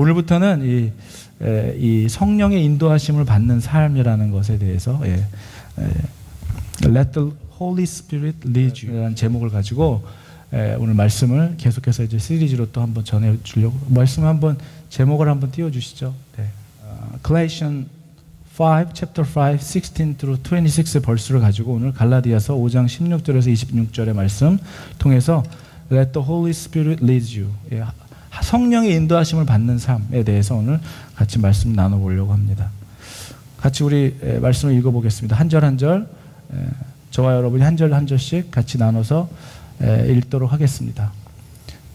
오늘부터는 이 성령의 인도하심을 받는 삶이라는 것에 대해서 Let the Holy Spirit lead you 라는 제목을 가지고 오늘 말씀을 계속해서 이제 시리즈로 또 한번 전해주려고 말씀 한번 제목을 한번 띄워주시죠. Galatians 5, chapter 5, 16 through 26 벌스를 가지고 오늘 갈라디아서 5장 16절에서 26절의 말씀 통해서 Let the Holy Spirit lead you 성령의 인도하심을 받는 삶에 대해서 오늘 같이 말씀 나눠보려고 합니다. 같이 우리 말씀을 읽어보겠습니다. 한 절 한 절 저와 여러분이 한 절 한 절씩 같이 나눠서 읽도록 하겠습니다.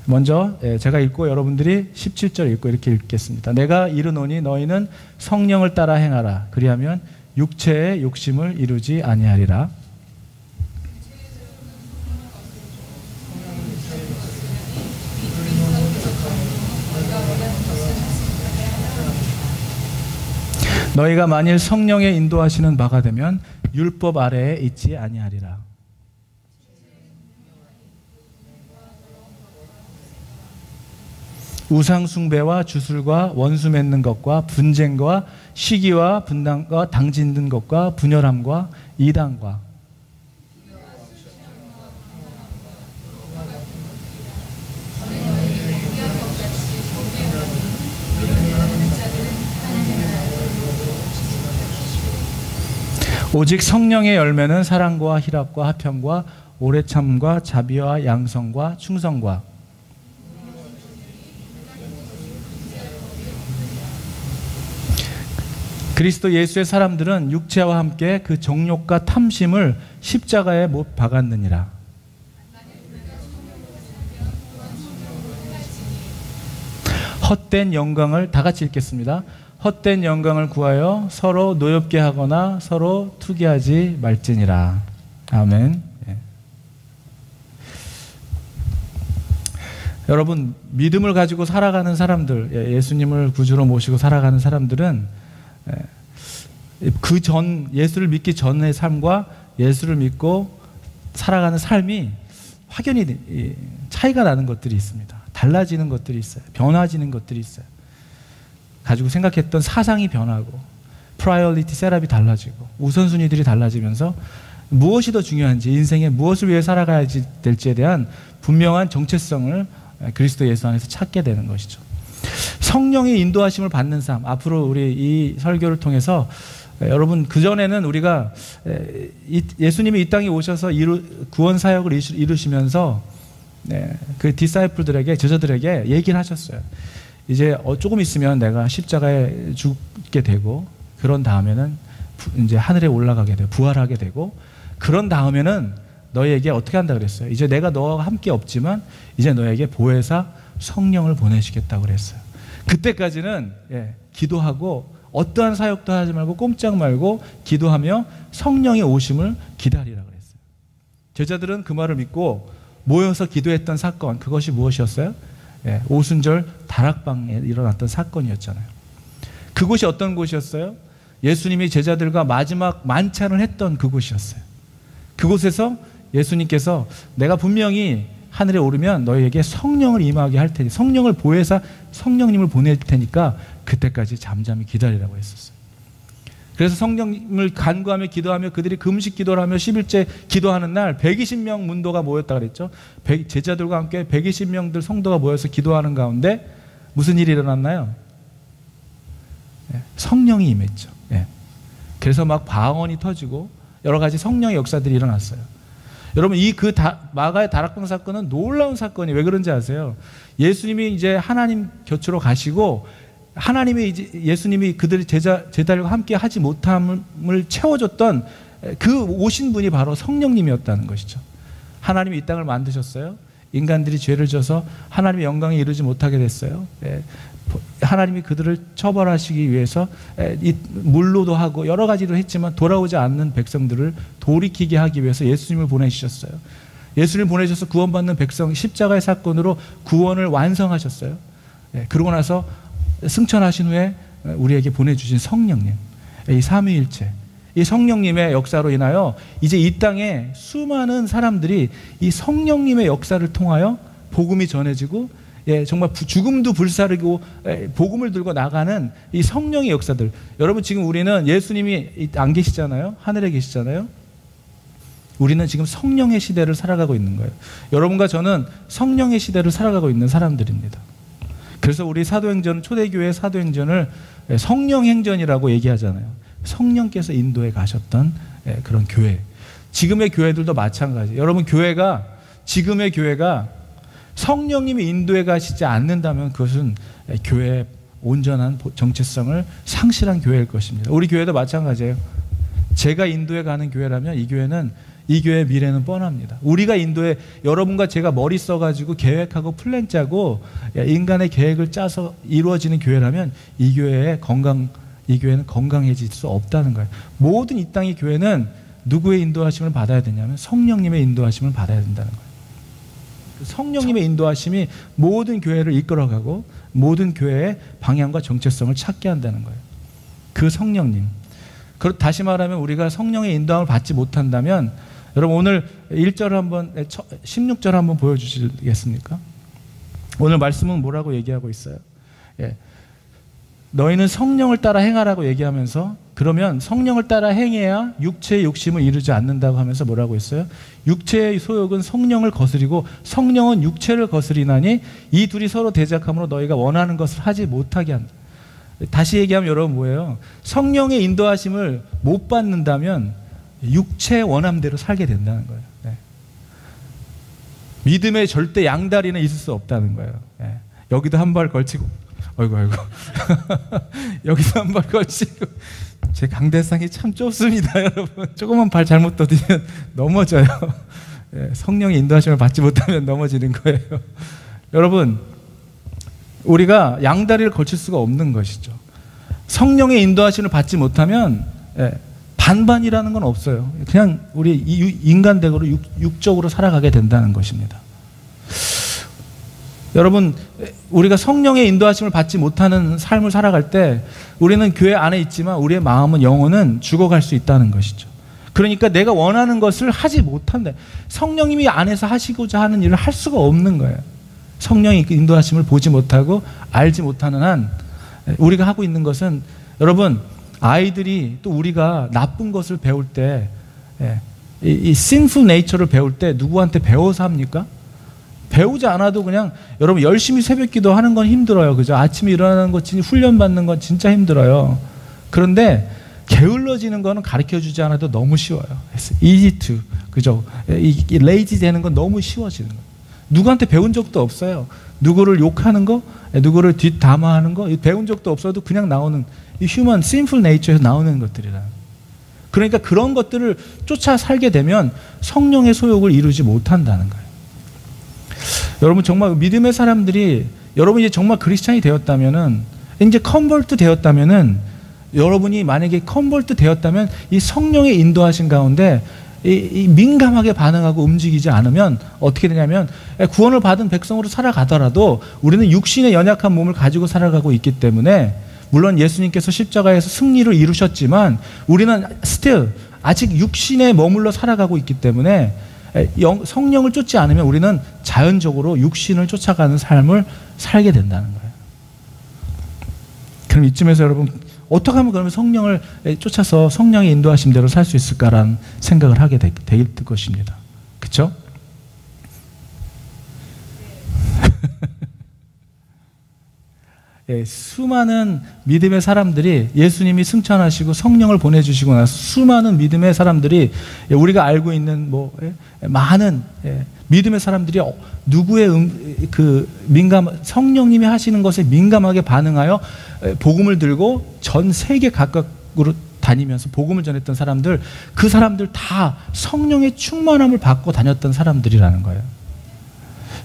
먼저 제가 읽고 여러분들이 17절 읽고 이렇게 읽겠습니다. 내가 이르노니 너희는 성령을 따라 행하라. 그리하면 육체의 욕심을 이루지 아니하리라. 너희가 만일 성령의 인도하시는 바가 되면 율법 아래에 있지 아니하리라. 우상 숭배와 주술과 원수 맺는 것과 분쟁과 시기와 분당과 당짓는 것과 분열함과 이단과 오직 성령의 열매는 사랑과 희락과 화평과 오래참과 자비와 양성과 충성과 그리스도 예수의 사람들은 육체와 함께 그 정욕과 탐심을 십자가에 못 박았느니라. 헛된 영광을 다 같이 읽겠습니다. 헛된 영광을 구하여 서로 노엽게 하거나 서로 투기하지 말지니라. 아멘. 여러분, 믿음을 가지고 살아가는 사람들, 예수님을 구주로 모시고 살아가는 사람들은 그 전 예수를 믿기 전의 삶과 예수를 믿고 살아가는 삶이 확연히 차이가 나는 것들이 있습니다. 달라지는 것들이 있어요. 변화지는 것들이 있어요. 가지고 생각했던 사상이 변하고 프라이어리티 셋업이 달라지고 우선순위들이 달라지면서 무엇이 더 중요한지 인생에 무엇을 위해 살아가야 될지에 대한 분명한 정체성을 그리스도 예수 안에서 찾게 되는 것이죠. 성령의 인도하심을 받는 삶, 앞으로 우리 이 설교를 통해서 여러분, 그전에는 우리가 예수님이 이 땅에 오셔서 구원 사역을 이루시면서 그 디사이플들에게, 제자들에게 얘기를 하셨어요. 이제 조금 있으면 내가 십자가에 죽게 되고, 그런 다음에는 이제 하늘에 올라가게 되고 부활하게 되고, 그런 다음에는 너희에게 어떻게 한다 그랬어요? 이제 내가 너와 함께 없지만 이제 너에게 보혜사 성령을 보내시겠다고 그랬어요. 그때까지는 기도하고 어떠한 사역도 하지 말고 꼼짝 말고 기도하며 성령의 오심을 기다리라고 그랬어요. 제자들은 그 말을 믿고 모여서 기도했던 사건, 그것이 무엇이었어요? 오순절 다락방에 일어났던 사건이었잖아요. 그곳이 어떤 곳이었어요? 예수님이 제자들과 마지막 만찬을 했던 그곳이었어요. 그곳에서 예수님께서 내가 분명히 하늘에 오르면 너희에게 성령을 임하게 할 테니, 성령을 보혜사 성령님을 보낼 테니까 그때까지 잠잠히 기다리라고 했었어요. 그래서 성령님을 간구하며 기도하며 그들이 금식 기도를 하며 11째 기도하는 날 120명 문도가 모였다 그랬죠. 제자들과 함께 120명들 성도가 모여서 기도하는 가운데 무슨 일이 일어났나요? 성령이 임했죠. 그래서 막 방언이 터지고 여러 가지 성령의 역사들이 일어났어요. 여러분, 마가의 다락방 사건은 놀라운 사건이 왜 그런지 아세요? 예수님이 이제 하나님 곁으로 가시고 하나님이 이제 예수님이 그들의 제자들과 함께 하지 못함을 채워줬던 그 오신 분이 바로 성령님이었다는 것이죠. 하나님이 이 땅을 만드셨어요. 인간들이 죄를 져서 하나님의 영광에 이르지 못하게 됐어요. 하나님이 그들을 처벌하시기 위해서 물로도 하고 여러 가지로 했지만 돌아오지 않는 백성들을 돌이키게 하기 위해서 예수님을 보내주셨어요. 예수님을 보내셔서 구원받는 백성, 십자가의 사건으로 구원을 완성하셨어요. 그러고 나서 승천하신 후에 우리에게 보내주신 성령님, 이 삼위일체, 이 성령님의 역사로 인하여 이제 이 땅에 수많은 사람들이 이 성령님의 역사를 통하여 복음이 전해지고 정말 죽음도 불사르고 복음을 들고 나가는 이 성령의 역사들. 여러분 지금 우리는 예수님이 안 계시잖아요. 하늘에 계시잖아요. 우리는 지금 성령의 시대를 살아가고 있는 거예요. 여러분과 저는 성령의 시대를 살아가고 있는 사람들입니다. 그래서 우리 사도행전, 초대교회 사도행전을 성령행전이라고 얘기하잖아요. 성령께서 인도해 가셨던 그런 교회. 지금의 교회들도 마찬가지예요. 여러분 지금의 교회가 성령님이 인도해 가시지 않는다면 그것은 교회의 온전한 정체성을 상실한 교회일 것입니다. 우리 교회도 마찬가지예요. 제가 인도해 가는 교회라면 이 교회의 미래는 뻔합니다. 우리가 인도에 여러분과 제가 머리 써가지고 계획하고 플랜 짜고 인간의 계획을 짜서 이루어지는 교회라면 이 교회는 건강해질 수 없다는 거예요. 모든 이 땅의 교회는 누구의 인도하심을 받아야 되냐면 성령님의 인도하심을 받아야 된다는 거예요. 성령님의 인도하심이 모든 교회를 이끌어가고 모든 교회의 방향과 정체성을 찾게 한다는 거예요. 그 성령님. 다시 말하면 우리가 성령의 인도함을 받지 못한다면 여러분 오늘 16절 한번 보여주시겠습니까? 오늘 말씀은 뭐라고 얘기하고 있어요? 너희는 성령을 따라 행하라고 얘기하면서 그러면 성령을 따라 행해야 육체의 욕심을 이루지 않는다고 하면서 뭐라고 했어요? 육체의 소욕은 성령을 거스리고 성령은 육체를 거스리나니 이 둘이 서로 대적함으로 너희가 원하는 것을 하지 못하게 한다. 다시 얘기하면 여러분 뭐예요? 성령의 인도하심을 못 받는다면 육체의 원함대로 살게 된다는 거예요. 믿음에 절대 양다리는 있을 수 없다는 거예요. 여기도 한 발 걸치고 아이고 여기도 한 발 걸치고 제 강대상이 참 좁습니다. 여러분 조금만 발 잘못 떠들면 넘어져요. 성령의 인도하심을 받지 못하면 넘어지는 거예요. 여러분 우리가 양다리를 걸칠 수가 없는 것이죠. 성령의 인도하심을 받지 못하면 반반이라는 건 없어요. 그냥 우리 인간적으로 육적으로 살아가게 된다는 것입니다. 여러분 우리가 성령의 인도하심을 받지 못하는 삶을 살아갈 때 우리는 교회 안에 있지만 우리의 마음은 영혼은 죽어갈 수 있다는 것이죠. 그러니까 내가 원하는 것을 하지 못한다. 성령님이 안에서 하시고자 하는 일을 할 수가 없는 거예요. 성령의 인도하심을 보지 못하고 알지 못하는 한 우리가 하고 있는 것은 여러분 아이들이 또 우리가 나쁜 것을 배울 때 이 sinful nature를 배울 때 누구한테 배워서 합니까? 배우지 않아도 그냥 여러분 열심히 새벽기도 하는 건 힘들어요. 그죠? 아침에 일어나는 것 훈련 받는 건 진짜 힘들어요. 그런데 게을러지는 거는 가르쳐주지 않아도 너무 쉬워요. easy to 그죠? lazy 되는 건 너무 쉬워지는 거예요. 누구한테 배운 적도 없어요. 누구를 욕하는 거, 누구를 뒷담화하는 거 배운 적도 없어도 그냥 나오는 이 human sinful nature에서 나오는 것들이라. 그러니까 그런 것들을 쫓아 살게 되면 성령의 소욕을 이루지 못한다는 거예요. 여러분 정말 믿음의 사람들이 여러분이 정말 크리스찬이 되었다면은 이제 컨버트 되었다면은 여러분이 만약에 컨버트 되었다면 이 성령의 인도하신 가운데 이 민감하게 반응하고 움직이지 않으면 어떻게 되냐면 구원을 받은 백성으로 살아가더라도 우리는 육신의 연약한 몸을 가지고 살아가고 있기 때문에 물론 예수님께서 십자가에서 승리를 이루셨지만 우리는 still 아직 육신에 머물러 살아가고 있기 때문에 성령을 쫓지 않으면 우리는 자연적으로 육신을 쫓아가는 삶을 살게 된다는 거예요. 그럼 이쯤에서 여러분 어떻게 하면 그러면 성령을 쫓아서 성령의 인도하신 대로 살 수 있을까라는 생각을 하게 될 것입니다. 그렇죠? 수많은 믿음의 사람들이 예수님이 승천하시고 성령을 보내주시고 나서 수많은 믿음의 사람들이 우리가 알고 있는 많은 믿음의 사람들이 누구의 성령님이 하시는 것에 민감하게 반응하여 복음을 들고 전 세계 각각으로 다니면서 복음을 전했던 사람들, 그 사람들 다 성령의 충만함을 받고 다녔던 사람들이라는 거예요.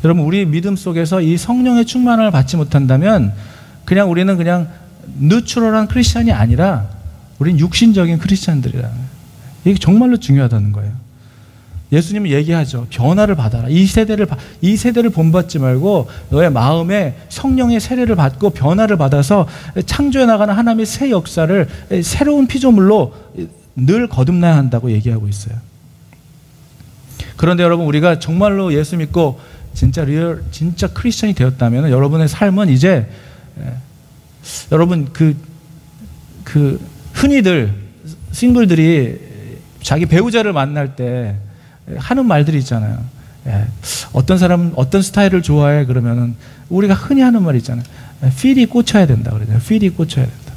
여러분 우리 믿음 속에서 이 성령의 충만함을 받지 못한다면 우리는 그냥 뉴트럴한 크리스찬이 아니라 우리는 육신적인 크리스찬들이라. 이게 정말로 중요하다는 거예요. 예수님은 얘기하죠. 변화를 받아라. 이 세대를 본받지 말고 너의 마음에 성령의 세례를 받고 변화를 받아서 창조해 나가는 하나님의 새 역사를 새로운 피조물로 늘 거듭나야 한다고 얘기하고 있어요. 그런데 여러분 우리가 정말로 예수 믿고 진짜 진짜 크리스천이 되었다면 여러분의 삶은 이제 여러분 흔히들 싱글들이 자기 배우자를 만날 때 하는 말들이 있잖아요. 어떤 사람은 어떤 스타일을 좋아해 그러면은 우리가 흔히 하는 말이 있잖아요. 필이 꽂혀야 된다 그러잖아요. 필이 꽂혀야 된다.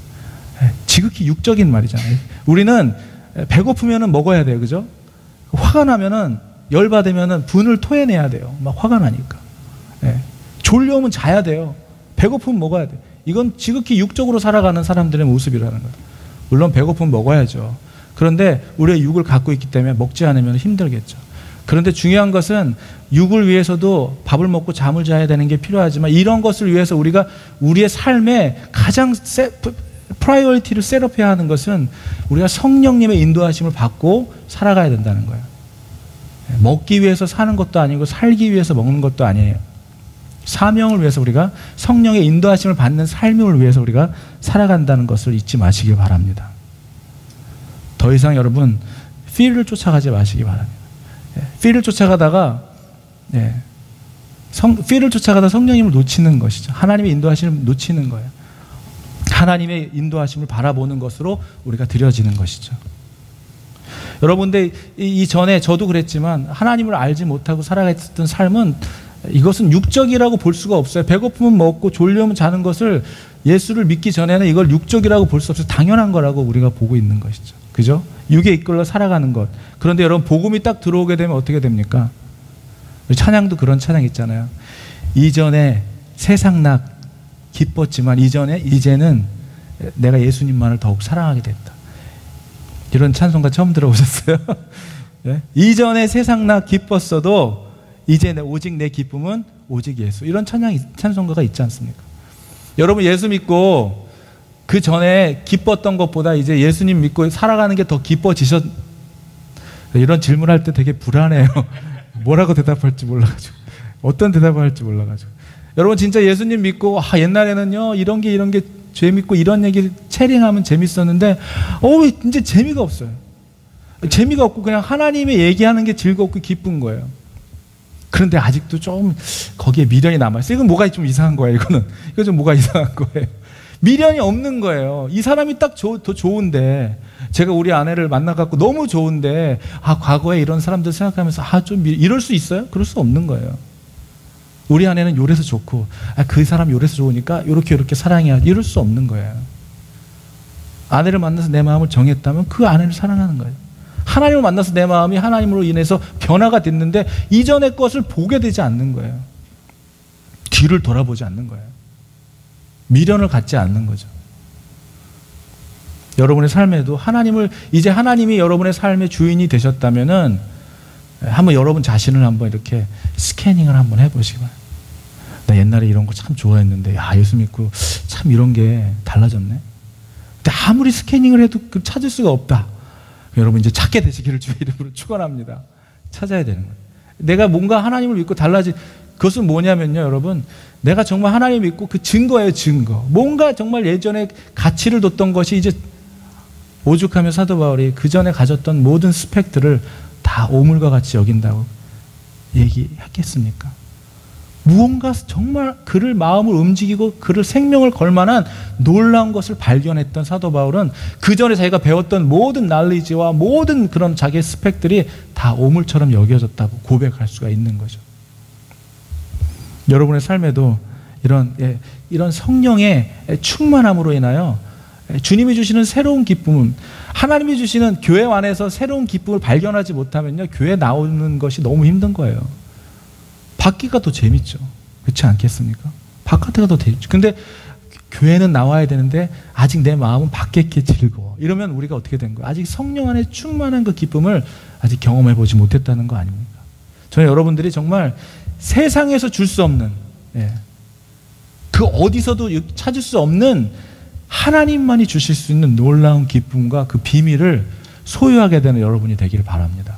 지극히 육적인 말이잖아요. 우리는 배고프면은 먹어야 돼요, 그죠? 화가 나면은 열받으면은 분을 토해내야 돼요. 막 화가 나니까. 졸려오면 자야 돼요. 배고프면 먹어야 돼. 이건 지극히 육적으로 살아가는 사람들의 모습이라는 거예요. 물론 배고프면 먹어야죠. 그런데 우리가 육을 갖고 있기 때문에 먹지 않으면 힘들겠죠. 그런데 중요한 것은 육을 위해서도 밥을 먹고 잠을 자야 되는 게 필요하지만 이런 것을 위해서 우리가 우리의 삶에 가장 프라이어리티를 셋업해야 하는 것은 우리가 성령님의 인도하심을 받고 살아가야 된다는 거예요. 먹기 위해서 사는 것도 아니고 살기 위해서 먹는 것도 아니에요. 사명을 위해서 우리가 성령의 인도하심을 받는 삶을 위해서 우리가 살아간다는 것을 잊지 마시기 바랍니다. 더 이상 여러분 필을 쫓아가지 마시기 바랍니다. 필을 쫓아가다가 필을 쫓아가다 성령님을 놓치는 것이죠. 하나님의 인도하심을 놓치는 거예요. 하나님의 인도하심을 바라보는 것으로 우리가 드려지는 것이죠. 여러분들 이전에 저도 그랬지만 하나님을 알지 못하고 살아갔던 삶은 이것은 육적이라고 볼 수가 없어요. 배고프면 먹고 졸려면 자는 것을 예수를 믿기 전에는 이걸 육적이라고 볼 수 없어요. 당연한 거라고 우리가 보고 있는 것이죠. 그죠? 육에 이끌려 살아가는 것. 그런데 여러분 복음이 딱 들어오게 되면 어떻게 됩니까? 찬양도 그런 찬양 있잖아요. 이전에 세상낙 기뻤지만 이제는 내가 예수님만을 더욱 사랑하게 됐다. 이런 찬송가 처음 들어보셨어요? 네? 이전에 세상낙 기뻤어도 이제 오직 내 기쁨은 오직 예수. 이런 찬송가가 있지 않습니까? 여러분 예수 믿고 그 전에 기뻤던 것보다 이제 예수님 믿고 살아가는 게 더 기뻐지셨. 이런 질문할 때 되게 불안해요. 뭐라고 대답할지 몰라가지고 어떤 대답을 할지 몰라가지고. 여러분 진짜 예수님 믿고 옛날에는요 이런 게 재밌고 이런 얘기 체링하면 재밌었는데 이제 재미가 없어요. 재미가 없고 그냥 하나님의 얘기하는 게 즐겁고 기쁜 거예요. 그런데 아직도 좀 거기에 미련이 남아있어요. 이건 뭐가 좀 이상한 거예요. 이거 좀 뭐가 이상한 거예요. 미련이 없는 거예요. 이 사람이 딱 더 좋은데 제가 우리 아내를 만나갖고 너무 좋은데 과거에 이런 사람들 생각하면서 좀 이럴 수 있어요? 그럴 수 없는 거예요. 우리 아내는 요래서 좋고 그 사람 요래서 좋으니까 이렇게 사랑해야 이럴 수 없는 거예요. 아내를 만나서 내 마음을 정했다면 그 아내를 사랑하는 거예요. 하나님을 만나서 내 마음이 하나님으로 인해서 변화가 됐는데 이전의 것을 보게 되지 않는 거예요. 뒤를 돌아보지 않는 거예요. 미련을 갖지 않는 거죠. 여러분의 삶에도 이제 하나님이 여러분의 삶의 주인이 되셨다면은 한번 여러분 자신을 한번 이렇게 스캐닝을 한번 해보시기 바랍니다. 나 옛날에 이런 거 참 좋아했는데 예수 믿고 참 이런 게 달라졌네. 근데 아무리 스캐닝을 해도 찾을 수가 없다. 여러분 이제 찾게 되시기를 주의 이름으로 축원합니다. 찾아야 되는 거예요. 내가 뭔가 하나님을 믿고 달라진 그것은 뭐냐면요, 여러분. 내가 정말 하나님을 믿고 그 증거예요, 증거. 뭔가 정말 예전에 가치를 뒀던 것이 이제 오죽하면 사도 바울이 그 전에 가졌던 모든 스펙들을 다 오물과 같이 여긴다고 얘기했겠습니까? 무언가 정말 그를 마음을 움직이고 그를 생명을 걸 만한 놀라운 것을 발견했던 사도 바울은 그 전에 자기가 배웠던 모든 날리지와 모든 그런 자기의 스펙들이 다 오물처럼 여겨졌다고 고백할 수가 있는 거죠. 여러분의 삶에도 이런 성령의 충만함으로 인하여 주님이 주시는 새로운 기쁨은 하나님이 주시는 교회 안에서 새로운 기쁨을 발견하지 못하면요 교회 나오는 것이 너무 힘든 거예요. 밖이가 더 재밌죠. 그렇지 않겠습니까? 바깥에가 더 재밌죠. 근데 교회는 나와야 되는데 아직 내 마음은 밖에 게 즐거워. 이러면 우리가 어떻게 된 거예요? 아직 성령 안에 충만한 그 기쁨을 아직 경험해 보지 못했다는 거 아닙니까? 저는 여러분들이 정말 세상에서 줄 수 없는 그 어디서도 찾을 수 없는 하나님만이 주실 수 있는 놀라운 기쁨과 그 비밀을 소유하게 되는 여러분이 되기를 바랍니다.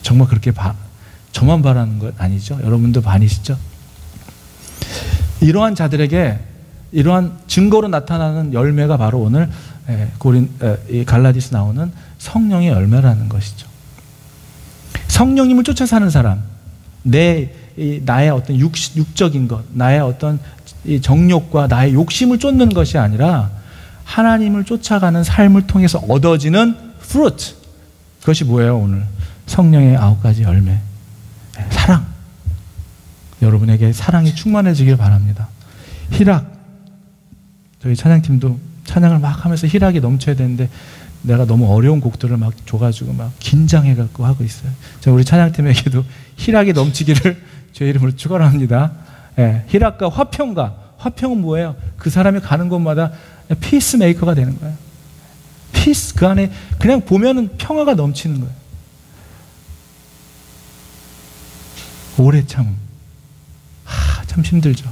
정말 그렇게 저만 바라는 것 아니죠? 여러분도 반이시죠? 이러한 자들에게 이러한 증거로 나타나는 열매가 바로 오늘 갈라디아서 나오는 성령의 열매라는 것이죠. 성령님을 쫓아 사는 사람, 나의 어떤 육적인 것, 나의 어떤 이 정욕과 나의 욕심을 쫓는 것이 아니라 하나님을 쫓아가는 삶을 통해서 얻어지는 fruit. 그것이 뭐예요? 오늘 성령의 9가지 열매. 사랑. 여러분에게 사랑이 충만해지길 바랍니다. 희락. 저희 찬양팀도 찬양을 막 하면서 희락이 넘쳐야 되는데 내가 너무 어려운 곡들을 막 줘가지고 막 긴장해갖고 하고 있어요. 자, 우리 찬양팀에게도 희락이 넘치기를 제 이름으로 축원합니다. 예, 희락과 화평과. 화평은 뭐예요? 그 사람이 가는 곳마다 피스 메이커가 되는 거예요. 피스, 그 안에 그냥 보면은 평화가 넘치는 거예요. 오래 참음. 참 힘들죠.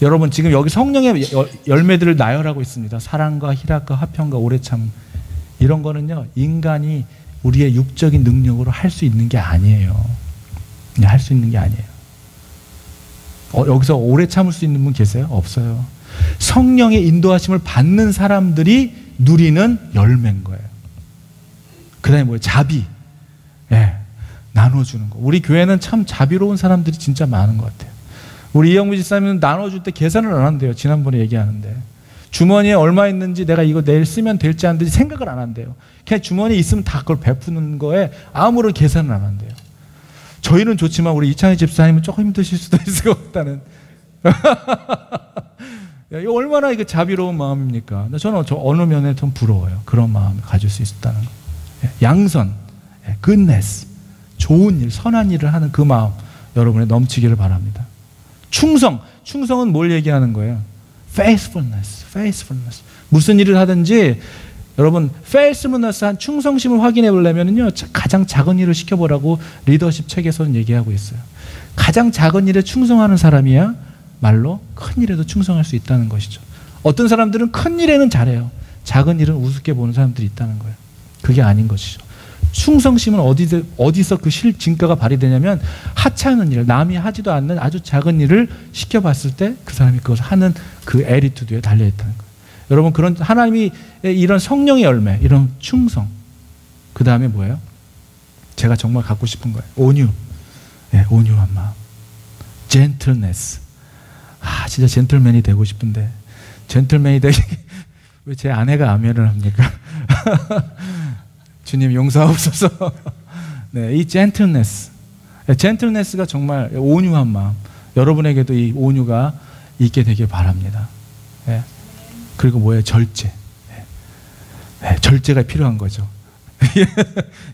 여러분 지금 여기 성령의 열매들을 나열하고 있습니다. 사랑과 희락과 화평과 오래 참음. 이런 거는요, 인간이 우리의 육적인 능력으로 할 수 있는 게 아니에요. 할 수 있는 게 아니에요. 여기서 오래 참을 수 있는 분 계세요? 없어요. 성령의 인도하심을 받는 사람들이 누리는 열매인 거예요. 그 다음에 뭐예요? 자비. 예, 나눠주는 거. 우리 교회는 참 자비로운 사람들이 진짜 많은 것 같아요. 우리 이영무 집사님은 나눠줄 때 계산을 안 한대요. 지난번에 얘기하는데. 주머니에 얼마 있는지 내가 이거 내일 쓰면 될지 안 될지 생각을 안 한대요. 그냥 주머니에 있으면 다 그걸 베푸는 거에 아무런 계산을 안 한대요. 저희는 좋지만 우리 이창희 집사님은 조금 힘드실 수도 있을 것 같다는. 이거 얼마나 이거 자비로운 마음입니까? 저는 어느 면에 좀 부러워요. 그런 마음을 가질 수 있다는 거. 양선, goodness, 좋은 일, 선한 일을 하는 그 마음 여러분의 넘치기를 바랍니다. 충성, 충성은 뭘 얘기하는 거예요? faithfulness, faithfulness. 무슨 일을 하든지 여러분 faithfulness 한 충성심을 확인해 보려면요 가장 작은 일을 시켜보라고 리더십 책에서는 얘기하고 있어요. 가장 작은 일에 충성하는 사람이야 말로 큰 일에도 충성할 수 있다는 것이죠. 어떤 사람들은 큰 일에는 잘해요. 작은 일은 우습게 보는 사람들이 있다는 거예요. 그게 아닌 것이죠. 충성심은 어디서 그 진가가 발휘되냐면 하찮은 일, 남이 하지도 않는 아주 작은 일을 시켜봤을 때 그 사람이 그것을 하는 그 애리투드에 달려있다는 거예요. 여러분 그런 하나님이 이런 성령의 열매, 이런 충성, 그 다음에 뭐예요? 제가 정말 갖고 싶은 거예요. 온유, 온유한 마음, gentleness. 진짜 젠틀맨이 되고 싶은데 젠틀맨이 되기 왜 제 아내가 아멘을 합니까? 주님 용서하옵소서. 네, 이 gentleness, gentleness가 정말 온유한 마음. 여러분에게도 이 온유가 있게 되길 바랍니다. 네. 그리고 뭐예요? 절제. 네, 절제가 필요한 거죠.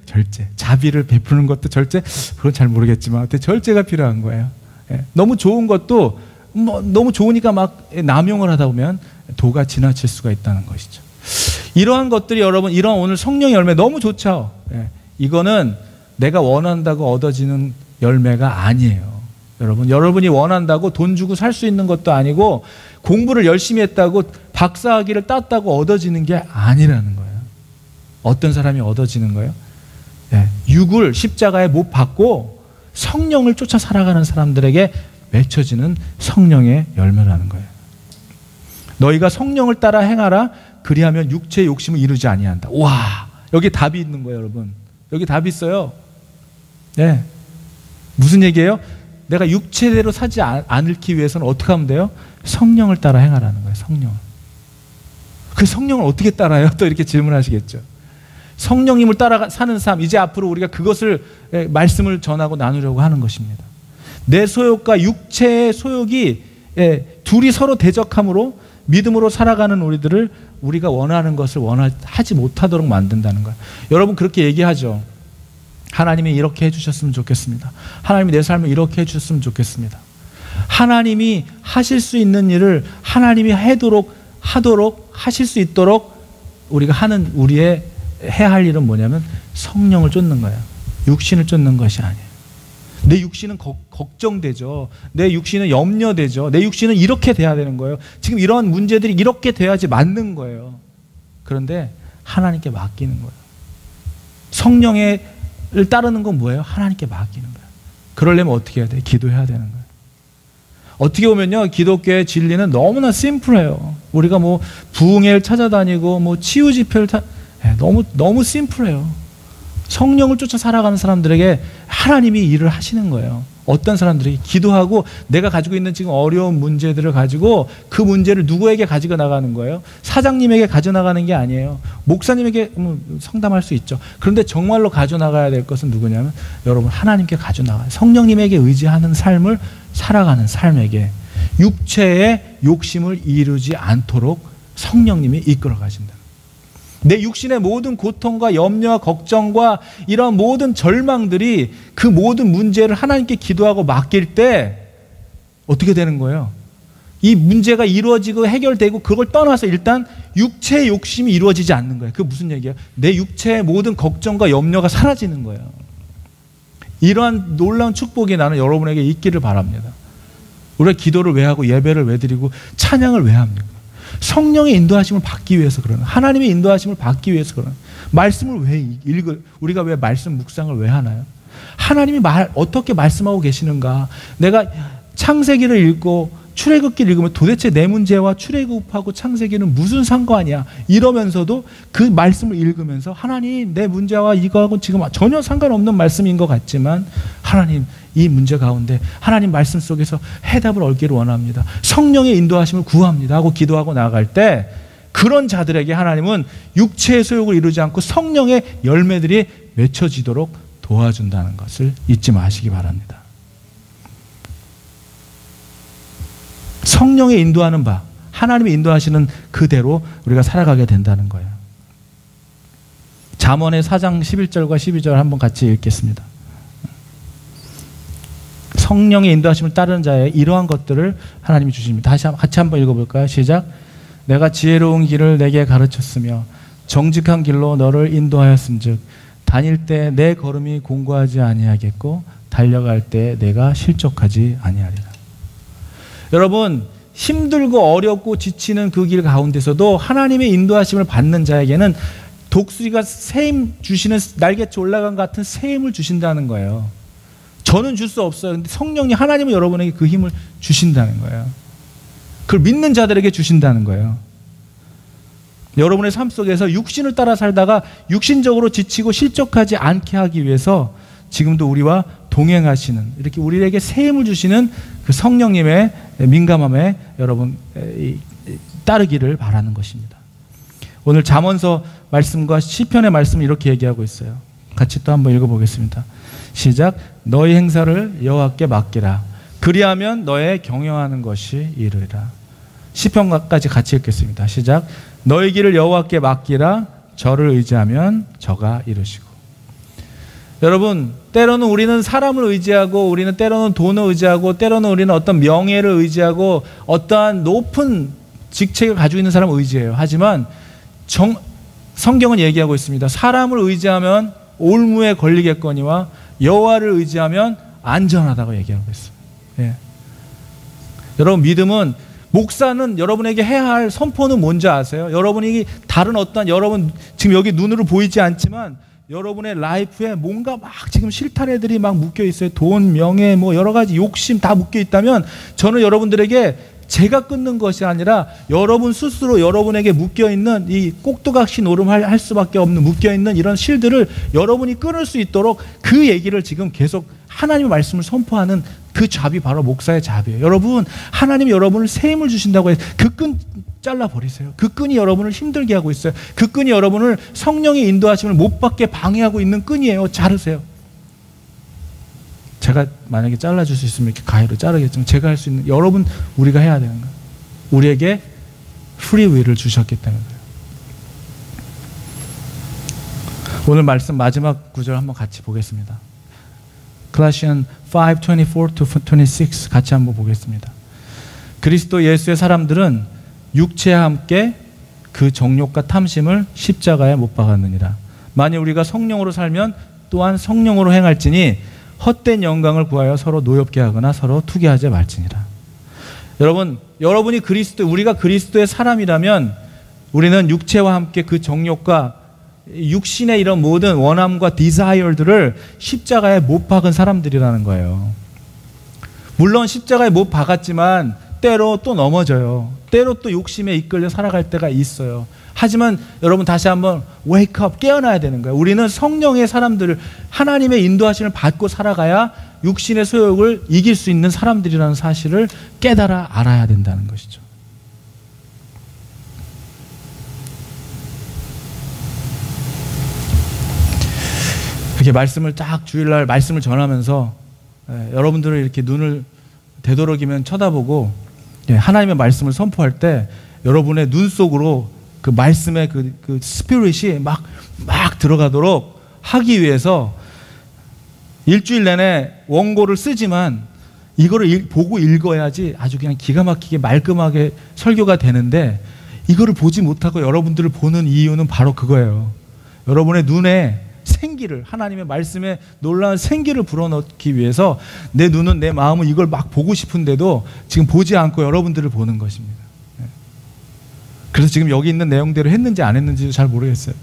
절제. 자비를 베푸는 것도 절제? 그건 잘 모르겠지만 절제가 필요한 거예요. 네. 너무 좋은 것도 너무 좋으니까 막 남용을 하다 보면 도가 지나칠 수가 있다는 것이죠. 이러한 것들이 여러분 이런 오늘 성령의 열매 너무 좋죠. 네. 이거는 내가 원한다고 얻어지는 열매가 아니에요. 여러분이 원한다고 돈 주고 살 수 있는 것도 아니고 공부를 열심히 했다고 박사학위를 땄다고 얻어지는 게 아니라는 거예요. 어떤 사람이 얻어지는 거예요? 네. 육을 십자가에 못 박고 성령을 쫓아 살아가는 사람들에게 맺혀지는 성령의 열매라는 거예요. 너희가 성령을 따라 행하라. 그리하면 육체의 욕심을 이루지 아니한다. 와, 여기 답이 있는 거예요, 여러분. 여기 답이 있어요. 네. 무슨 얘기예요? 내가 육체대로 사지 않기 위해서는 어떻게 하면 돼요? 성령을 따라 행하라는 거예요. 성령을. 그 성령을 어떻게 따라요? 또 이렇게 질문하시겠죠. 성령님을 따라 사는 삶, 이제 앞으로 우리가 그것을 말씀을 전하고 나누려고 하는 것입니다. 내 소욕과 육체의 소욕이 둘이 서로 대적함으로 믿음으로 살아가는 우리가 원하는 것을 하지 못하도록 만든다는 거예요. 여러분 그렇게 얘기하죠. 하나님이 이렇게 해주셨으면 좋겠습니다. 하나님이 내 삶을 이렇게 해주셨으면 좋겠습니다. 하나님이 하실 수 있는 일을 하나님이 하실 수 있도록 우리의 해야 할 일은 뭐냐면 성령을 쫓는 거예요. 육신을 쫓는 것이 아니에요. 내 육신은 걱정되죠. 내 육신은 염려되죠. 내 육신은 이렇게 돼야 되는 거예요. 지금 이런 문제들이 이렇게 돼야지 맞는 거예요. 그런데 하나님께 맡기는 거예요. 성령을 따르는 건 뭐예요? 하나님께 맡기는 거예요. 그러려면 어떻게 해야 돼요? 기도해야 되는 거예요. 어떻게 보면요, 기독교의 진리는 너무나 심플해요. 우리가 뭐 부흥회를 찾아다니고 뭐 치유 집회를 너무 심플해요. 성령을 쫓아 살아가는 사람들에게 하나님이 일을 하시는 거예요. 어떤 사람들이 기도하고 내가 가지고 있는 지금 어려운 문제들을 가지고 그 문제를 누구에게 가지고 나가는 거예요? 사장님에게 가져나가는 게 아니에요. 목사님에게 상담할 수 있죠. 그런데 정말로 가져나가야 될 것은 누구냐면 여러분 하나님께 가져나가요. 성령님에게 의지하는 삶을 살아가는 삶에게 육체의 욕심을 이루지 않도록 성령님이 이끌어 가신다. 내 육신의 모든 고통과 염려와 걱정과 이런 모든 절망들이 그 모든 문제를 하나님께 기도하고 맡길 때 어떻게 되는 거예요? 이 문제가 이루어지고 해결되고 그걸 떠나서 일단 육체의 욕심이 이루어지지 않는 거예요. 그게 무슨 얘기예요? 내 육체의 모든 걱정과 염려가 사라지는 거예요. 이러한 놀라운 축복이 나는 여러분에게 있기를 바랍니다. 우리가 기도를 왜 하고 예배를 왜 드리고 찬양을 왜 합니까? 성령의 인도하심을 받기 위해서 그러는, 하나님의 인도하심을 받기 위해서 그러는, 말씀을 왜 우리가 왜 말씀 묵상을 왜 하나요? 하나님이 어떻게 말씀하고 계시는가? 내가 창세기를 읽고 출애굽기를 읽으면 도대체 내 문제와 출애굽하고 창세기는 무슨 상관이야? 이러면서도 그 말씀을 읽으면서 하나님 내 문제와 이거하고 지금 전혀 상관없는 말씀인 것 같지만 하나님 이 문제 가운데 하나님 말씀 속에서 해답을 얻기를 원합니다. 성령의 인도하심을 구합니다 하고 기도하고 나아갈 때 그런 자들에게 하나님은 육체의 소욕을 이루지 않고 성령의 열매들이 맺혀지도록 도와준다는 것을 잊지 마시기 바랍니다. 성령의 인도하는 바, 하나님이 인도하시는 그대로 우리가 살아가게 된다는 거예요. 잠언의 4장 11절과 12절 한번 같이 읽겠습니다. 성령의 인도하심을 따르는 자의 이러한 것들을 하나님이 주십니다. 같이 한번 읽어볼까요? 시작. 내가 지혜로운 길을 내게 가르쳤으며 정직한 길로 너를 인도하였은즉 다닐 때 내 걸음이 공고하지 아니하겠고 달려갈 때 내가 실족하지 아니하리라. 여러분 힘들고 어렵고 지치는 그 길 가운데서도 하나님의 인도하심을 받는 자에게는 독수리가 새힘 주시는 날개쳐 올라간 것 같은 새 힘을 주신다는 거예요. 저는 줄 수 없어요. 근데 성령이 하나님은 여러분에게 그 힘을 주신다는 거예요. 그걸 믿는 자들에게 주신다는 거예요. 여러분의 삶 속에서 육신을 따라 살다가 육신적으로 지치고 실족하지 않게 하기 위해서 지금도 우리와 동행하시는, 이렇게 우리에게 새 힘을 주시는 그 성령님의 민감함에 여러분 따르기를 바라는 것입니다. 오늘 잠언서 말씀과 시편의 말씀을 이렇게 얘기하고 있어요. 같이 또 한번 읽어보겠습니다. 시작. 너희 행사를 여호와께 맡기라. 그리하면 너의 경영하는 것이 이르리라. 시편까지 같이 읽겠습니다. 시작. 너희 길을 여호와께 맡기라. 저를 의지하면 저가 이루시고. 여러분 때로는 우리는 사람을 의지하고, 우리는 때로는 돈을 의지하고, 때로는 우리는 어떤 명예를 의지하고 어떠한 높은 직책을 가지고 있는 사람을 의지해요. 하지만 성경은 얘기하고 있습니다. 사람을 의지하면 올무에 걸리겠거니와 여호와를 의지하면 안전하다고 얘기하고 있어요. 예. 여러분 믿음은, 목사는 여러분에게 해야 할 선포는 뭔지 아세요? 여러분이 다른 어떤, 여러분 지금 여기 눈으로 보이지 않지만 여러분의 라이프에 뭔가 막 지금 실타래들이 막 묶여 있어요. 돈, 명예, 뭐 여러 가지 욕심 다 묶여 있다면 저는 여러분들에게 제가 끊는 것이 아니라 여러분 스스로 여러분에게 묶여있는 이 꼭두각시 노름할 수밖에 없는 묶여있는 이런 실들을 여러분이 끊을 수 있도록 그 얘기를 지금 계속 하나님의 말씀을 선포하는 그 잡이 바로 목사의 잡이에요. 여러분 하나님이 여러분을 새 힘을 주신다고 해서 그 끈 잘라버리세요. 그 끈이 여러분을 힘들게 하고 있어요. 그 끈이 여러분을 성령의 인도하심을 못 받게 방해하고 있는 끈이에요. 자르세요. 제가 만약에 잘라줄 수 있으면 이렇게 가위로 자르겠지만 제가 할 수 있는, 여러분 우리가 해야 되는 거예요. 우리에게 프리윌을 주셨기 때문에. 오늘 말씀 마지막 구절 한번 같이 보겠습니다. Colossians 5:24-26 같이 한번 보겠습니다. 그리스도 예수의 사람들은 육체와 함께 그 정욕과 탐심을 십자가에 못 박았느니라. 만일 우리가 성령으로 살면 또한 성령으로 행할지니 헛된 영광을 구하여 서로 노엽게 하거나 서로 투기하지 말지니라. 여러분, 여러분이 우리가 그리스도의 사람이라면 우리는 육체와 함께 그 정욕과 육신의 이런 모든 원함과 디자이어들을 십자가에 못 박은 사람들이라는 거예요. 물론 십자가에 못 박았지만 때로 또 넘어져요. 때로 또 욕심에 이끌려 살아갈 때가 있어요. 하지만 여러분 다시 한번 wake up, 깨어나야 되는 거예요. 우리는 성령의 사람들을, 하나님의 인도하심을 받고 살아가야 육신의 소욕을 이길 수 있는 사람들이라는 사실을 깨달아 알아야 된다는 것이죠. 이렇게 말씀을 딱 주일날 말씀을 전하면서 여러분들을 이렇게 눈을 되도록이면 쳐다보고 하나님의 말씀을 선포할 때 여러분의 눈 속으로 그 말씀의 그 스피릿이 막 들어가도록 하기 위해서 일주일 내내 원고를 쓰지만 이거를 보고 읽어야지 아주 그냥 기가 막히게 말끔하게 설교가 되는데, 이거를 보지 못하고 여러분들을 보는 이유는 바로 그거예요. 여러분의 눈에 생기를, 하나님의 말씀에 놀라운 생기를 불어넣기 위해서 내 눈은, 내 마음은 이걸 막 보고 싶은데도 지금 보지 않고 여러분들을 보는 것입니다. 그래서 지금 여기 있는 내용대로 했는지 안 했는지도 잘 모르겠어요.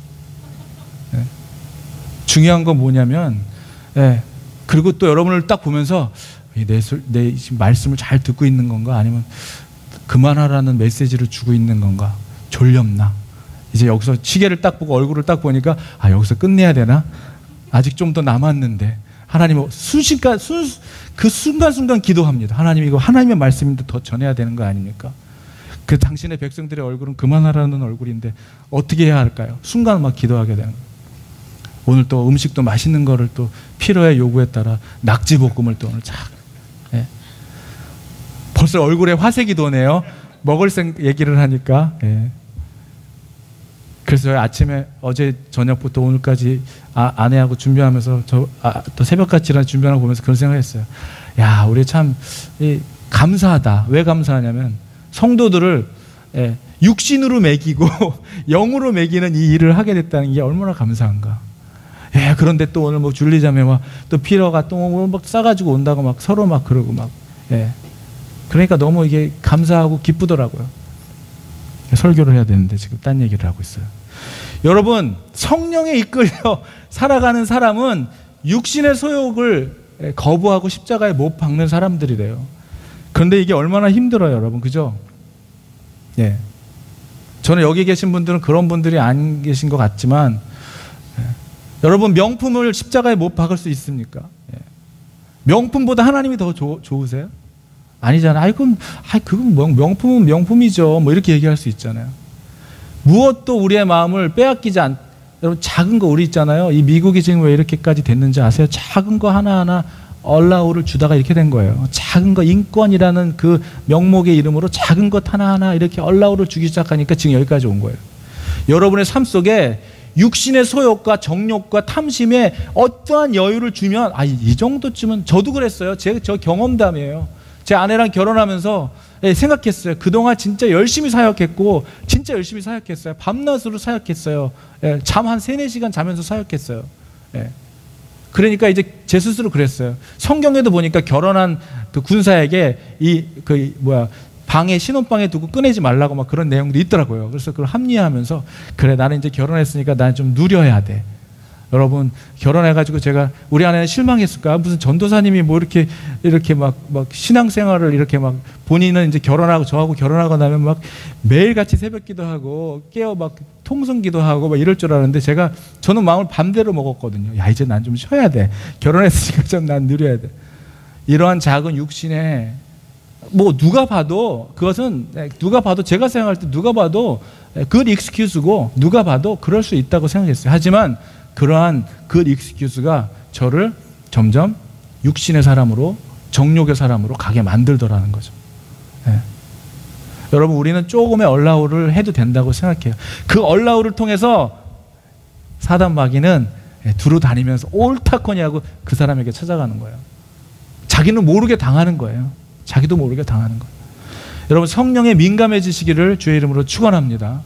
중요한 건 뭐냐면, 그리고 또 여러분을 딱 보면서 내 지금 말씀을 잘 듣고 있는 건가, 아니면 그만하라는 메시지를 주고 있는 건가, 졸렵나, 이제 여기서 시계를 딱 보고 얼굴을 딱 보니까 여기서 끝내야 되나, 아직 좀 더 남았는데, 하나님 그 순간순간 기도합니다. 하나님, 이거 하나님의 말씀인데 더 전해야 되는 거 아닙니까? 그 당신의 백성들의 얼굴은 그만하라는 얼굴인데 어떻게 해야 할까요? 순간 막 기도하게 되는 거예요. 오늘 또 음식도 맛있는 거를 또 필요의 요구에 따라 낙지볶음을 또 오늘 벌써 얼굴에 화색이 도네요. 먹을 얘기를 하니까. 그래서 아침에 어제 저녁부터 오늘까지 아내하고 준비하면서 또 새벽같이 일어나 준비하는 거 보면서 그런 생각을 했어요. 야, 우리 참 감사하다. 왜 감사하냐면 성도들을 육신으로 먹이고 영으로 먹이는 이 일을 하게 됐다는 게 얼마나 감사한가. 그런데 또 오늘 뭐 줄리자매 또 피러가 또 막 싸가지고 온다고 막 서로 막 그러고 막. 그러니까 너무 이게 감사하고 기쁘더라고요. 설교를 해야 되는데 지금 딴 얘기를 하고 있어요. 여러분, 성령에 이끌려 살아가는 사람은 육신의 소욕을 거부하고 십자가에 못 박는 사람들이래요. 그런데 이게 얼마나 힘들어요, 여러분. 그죠? 저는 여기 계신 분들은 그런 분들이 안 계신 것 같지만, 여러분, 명품을 십자가에 못 박을 수 있습니까? 명품보다 하나님이 더 좋으세요? 아니잖아요. 그건 명품은 명품이죠. 뭐 이렇게 얘기할 수 있잖아요. 무엇도 우리의 마음을 빼앗기지 여러분, 작은 거 우리 있잖아요. 이 미국이 지금 왜 이렇게까지 됐는지 아세요? 작은 거 하나하나 얼라우를 주다가 이렇게 된 거예요. 작은 거, 인권이라는 그 명목의 이름으로 작은 것 하나하나 이렇게 얼라우를 주기 시작하니까 지금 여기까지 온 거예요. 여러분의 삶 속에 육신의 소욕과 정욕과 탐심에 어떠한 여유를 주면 이 정도쯤은, 저도 그랬어요. 저 경험담이에요. 제 아내랑 결혼하면서 생각했어요. 그동안 진짜 열심히 사역했고 진짜 열심히 사역했어요. 밤낮으로 사역했어요. 잠 한 3-4시간 자면서 사역했어요. 그러니까 이제 제 스스로 그랬어요. 성경에도 보니까 결혼한 그 군사에게 방에, 신혼방에 두고 꺼내지 말라고 막 그런 내용도 있더라고요. 그래서 그걸 합리화하면서, 그래, 나는 이제 결혼했으니까 나는 좀 누려야 돼. 여러분, 결혼해가지고 제가, 우리 아내는 실망했을까? 무슨 전도사님이 뭐 이렇게 막 신앙생활을 이렇게 막, 본인은 이제 결혼하고, 저하고 결혼하고 나면 막 매일같이 새벽 기도하고 깨어 막 통성 기도하고 막 이럴 줄 알았는데, 저는 마음을 반대로 먹었거든요. 야, 이제 난 좀 쉬어야 돼. 결혼했으니까 좀 난 누려야 돼. 이러한 작은 육신에, 누가 봐도, 제가 생각할 때 누가 봐도 good excuse고, 누가 봐도 그럴 수 있다고 생각했어요. 하지만 그러한 good excuse가 저를 점점 육신의 사람으로, 정욕의 사람으로 가게 만들더라는 거죠. 여러분, 우리는 조금의 얼라우를 해도 된다고 생각해요. 그 얼라우를 통해서 사단 마귀는 두루 다니면서 옳다코니 하고 그 사람에게 찾아가는 거예요. 자기는 모르게 당하는 거예요. 자기도 모르게 당하는 거예요. 여러분, 성령에 민감해지시기를 주의 이름으로 축원합니다.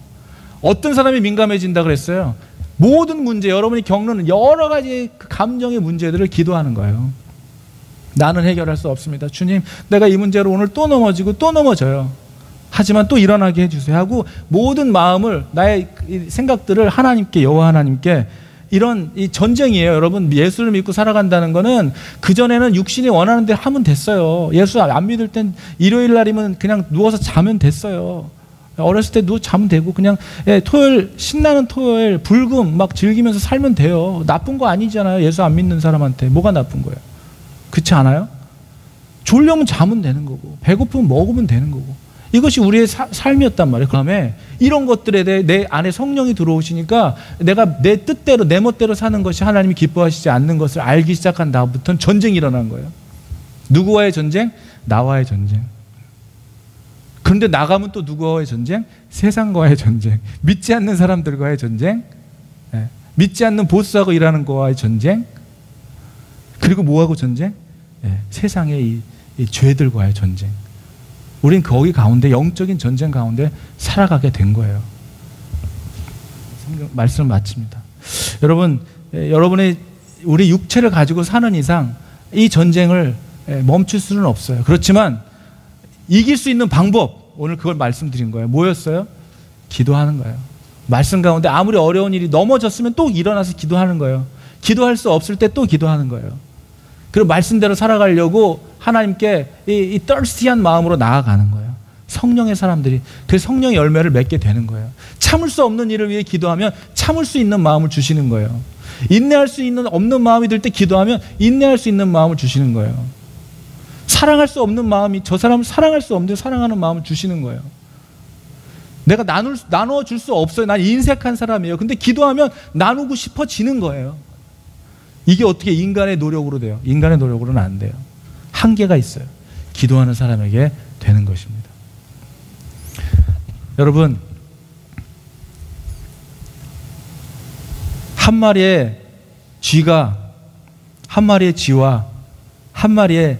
어떤 사람이 민감해진다 그랬어요? 모든 문제, 여러분이 겪는 여러 가지 그 감정의 문제들을 기도하는 거예요. 나는 해결할 수 없습니다. 주님, 내가 이 문제로 오늘 또 넘어지고 또 넘어져요. 하지만 또 일어나게 해주세요 하고, 모든 마음을, 나의 생각들을 하나님께, 여호와 하나님께 이런 이 전쟁이에요. 여러분, 예수를 믿고 살아간다는 거는 그전에는 육신이 원하는 대로 하면 됐어요. 예수 안 믿을 땐 일요일 날이면 그냥 누워서 자면 됐어요. 어렸을 때 누워 자면 되고 그냥 토요일, 신나는 토요일 불금 막 즐기면서 살면 돼요. 나쁜 거 아니잖아요. 예수 안 믿는 사람한테 뭐가 나쁜 거예요? 그렇지 않아요? 졸려면 자면 되는 거고 배고프면 먹으면 되는 거고 이것이 우리의 삶이었단 말이에요. 그다음에 이런 것들에 대해 내 안에 성령이 들어오시니까 내가 내 뜻대로 내 멋대로 사는 것이 하나님이 기뻐하시지 않는 것을 알기 시작한 다음부터는 전쟁이 일어난 거예요. 누구와의 전쟁? 나와의 전쟁. 그런데 나가면 또 누구와의 전쟁? 세상과의 전쟁. 믿지 않는 사람들과의 전쟁. 믿지 않는 보스하고 일하는 거와의 전쟁. 그리고 뭐하고 전쟁? 세상의 이 죄들과의 전쟁. 우린 거기 가운데 영적인 전쟁 가운데 살아가게 된 거예요. 말씀을 마칩니다. 여러분, 여러분의 우리 육체를 가지고 사는 이상 이 전쟁을 멈출 수는 없어요. 그렇지만 이길 수 있는 방법, 오늘 그걸 말씀드린 거예요. 뭐였어요? 기도하는 거예요. 말씀 가운데 아무리 어려운 일이 넘어졌으면 또 일어나서 기도하는 거예요. 기도할 수 없을 때 또 기도하는 거예요. 그리고 말씀대로 살아가려고 하나님께 이 thirsty한 마음으로 나아가는 거예요. 성령의 사람들이 그 성령의 열매를 맺게 되는 거예요. 참을 수 없는 일을 위해 기도하면 참을 수 있는 마음을 주시는 거예요. 인내할 수 없는 마음이 들 때 기도하면 인내할 수 있는 마음을 주시는 거예요. 사랑할 수 없는 마음이 저 사람을 사랑할 수 없는데 사랑하는 마음을 주시는 거예요. 내가 나눠줄 수 없어요. 난 인색한 사람이에요. 근데 기도하면 나누고 싶어지는 거예요. 이게 어떻게 인간의 노력으로 돼요? 인간의 노력으로는 안 돼요. 한계가 있어요. 기도하는 사람에게 되는 것입니다. 여러분, 한 마리의 쥐가 한 마리의 쥐와 한 마리의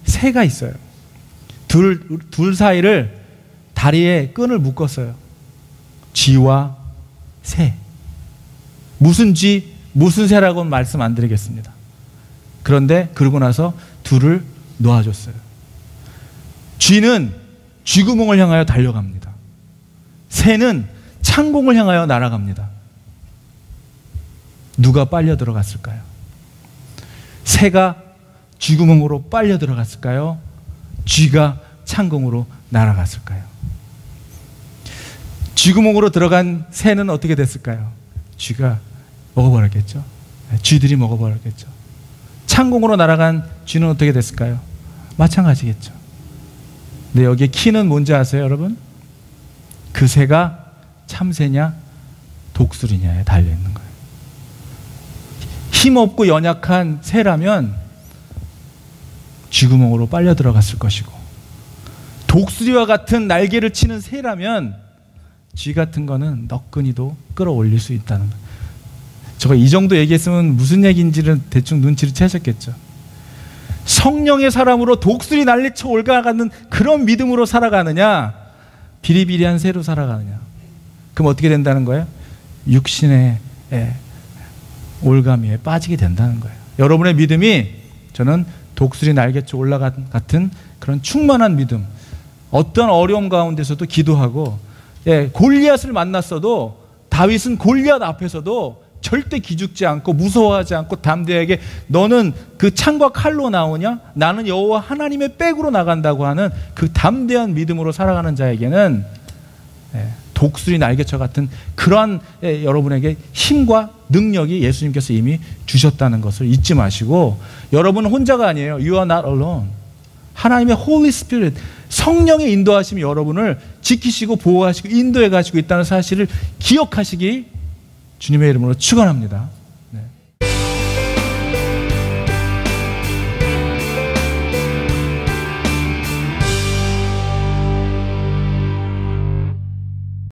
새가 있어요. 둘 사이를 다리에 끈을 묶었어요. 쥐와 새. 무슨 쥐, 무슨 새라고는 말씀 안 드리겠습니다. 그런데 그러고 나서 둘을 놓아줬어요. 쥐는 쥐구멍을 향하여 달려갑니다. 새는 창공을 향하여 날아갑니다. 누가 빨려 들어갔을까요? 새가 쥐구멍으로 빨려 들어갔을까요? 쥐가 창공으로 날아갔을까요? 쥐구멍으로 들어간 새는 어떻게 됐을까요? 쥐가 먹어버렸겠죠. 쥐들이 먹어버렸겠죠. 창공으로 날아간 쥐는 어떻게 됐을까요? 마찬가지겠죠. 근데 여기에 키는 뭔지 아세요, 여러분? 그 새가 참새냐 독수리냐에 달려있는 거예요. 힘없고 연약한 새라면 쥐구멍으로 빨려 들어갔을 것이고, 독수리와 같은 날개를 치는 새라면 쥐 같은 거는 너끈히도 끌어올릴 수 있다는 거예요. 제가 이 정도 얘기했으면 무슨 얘기인지를 대충 눈치를 채셨겠죠. 성령의 사람으로 독수리 난리쳐 올라가는 그런 믿음으로 살아가느냐, 비리비리한 새로 살아가느냐. 그럼 어떻게 된다는 거예요? 육신의 올가미에 빠지게 된다는 거예요. 여러분의 믿음이 저는 독수리 날개쳐 올라간 같은 그런 충만한 믿음, 어떤 어려움 가운데서도 기도하고, 골리앗을 만났어도 다윗은 골리앗 앞에서도 절대 기죽지 않고 무서워하지 않고 담대하게 너는 그 창과 칼로 나오냐? 나는 여호와 하나님의 백으로 나간다고 하는 그 담대한 믿음으로 살아가는 자에게는 독수리 날개쳐 같은 그러한 여러분에게 힘과 능력이 예수님께서 이미 주셨다는 것을 잊지 마시고, 여러분은 혼자가 아니에요. You are not alone. 하나님의 Holy Spirit, 성령의 인도하심이 여러분을 지키시고 보호하시고 인도해 가시고 있다는 사실을 기억하시기 주님의 이름으로 축원합니다.